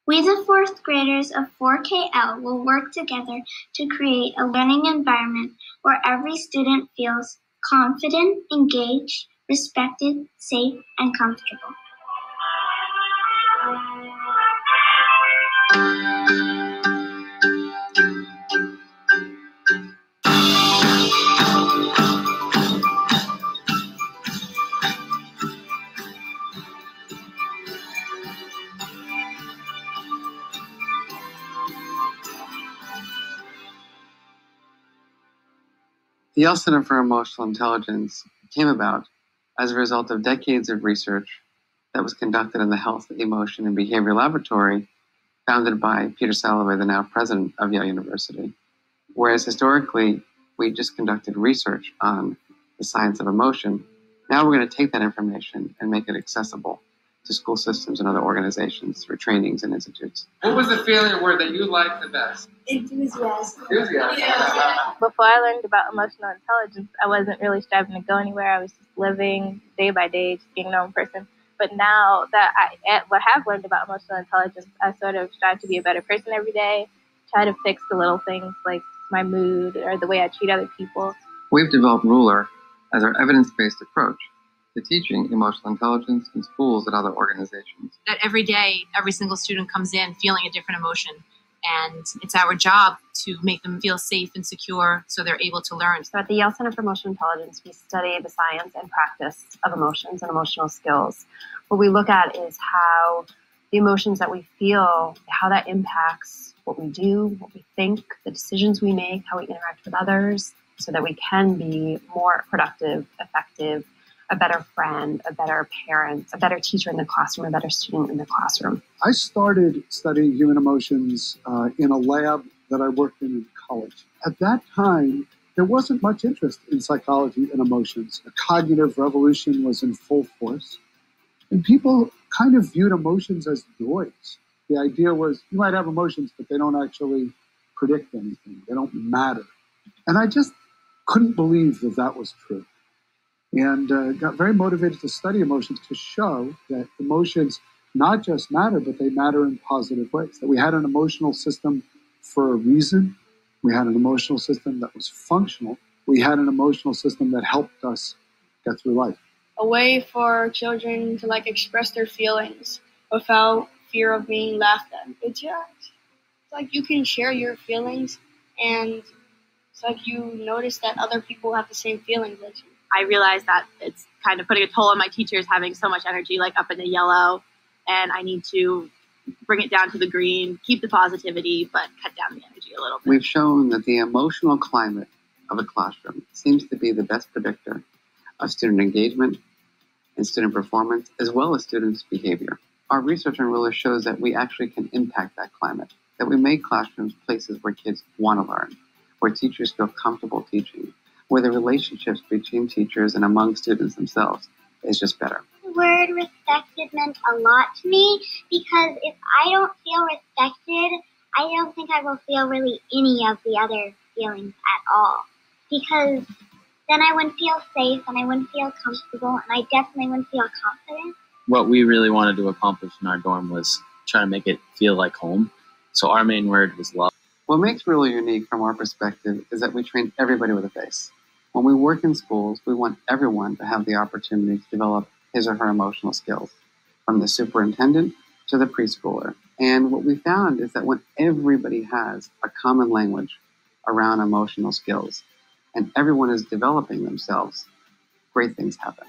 We, the fourth graders of 4KL, will work together to create a learning environment where every student feels confident, engaged, respected, safe, and comfortable. The Yale Center for Emotional Intelligence came about as a result of decades of research that was conducted in the Health, Emotion, and Behavior Laboratory, founded by Peter Salovey, the now president of Yale University. Whereas historically, we just conducted research on the science of emotion, now we're going to take that information and make it accessible to school systems and other organizations through trainings and institutes. What was the failure word that you liked the best? Enthusiasm. Enthusiasm. Yeah. Before I learned about emotional intelligence, I wasn't really striving to go anywhere. I was just living day by day, just being a normal person. But now that I have learned about emotional intelligence, I sort of strive to be a better person every day, try to fix the little things like my mood or the way I treat other people. We've developed Ruler as our evidence-based approach to teaching emotional intelligence in schools and other organizations. That every day, every single student comes in feeling a different emotion. And it's our job to make them feel safe and secure so they're able to learn. So at the Yale Center for Emotional Intelligence, we study the science and practice of emotions and emotional skills. What we look at is how the emotions that we feel, how that impacts what we do, what we think, the decisions we make, how we interact with others, so that we can be more productive, effective, a better friend, a better parent, a better teacher in the classroom, a better student in the classroom. I started studying human emotions in a lab that I worked in college. At that time, there wasn't much interest in psychology and emotions. The cognitive revolution was in full force. And people kind of viewed emotions as noise. The idea was you might have emotions, but they don't actually predict anything. They don't matter. And I just couldn't believe that that was true. And got very motivated to study emotions to show that emotions not just matter, but they matter in positive ways. That we had an emotional system for a reason. We had an emotional system that was functional. We had an emotional system that helped us get through life. A way for children to express their feelings without fear of being laughed at. It's just you can share your feelings, and it's you notice that other people have the same feelings as you. I realized that it's kind of putting a toll on my teachers having so much energy up in the yellow, and I need to bring it down to the green, keep the positivity, but cut down the energy a little bit. We've shown that the emotional climate of a classroom seems to be the best predictor of student engagement and student performance, as well as students' behavior. Our research on Ruler shows that we actually can impact that climate, that we make classrooms places where kids want to learn, where teachers feel comfortable teaching, where the relationships between teachers and among students themselves is just better. The word respected meant a lot to me because if I don't feel respected, I don't think I will feel really any of the other feelings at all. Because then I wouldn't feel safe and I wouldn't feel comfortable and I definitely wouldn't feel confident. What we really wanted to accomplish in our dorm was try to make it feel like home. So our main word was love. What makes Ruler unique from our perspective is that we train everybody with a face. When we work in schools, we want everyone to have the opportunity to develop his or her emotional skills, from the superintendent to the preschooler. And what we found is that when everybody has a common language around emotional skills, and everyone is developing themselves, great things happen.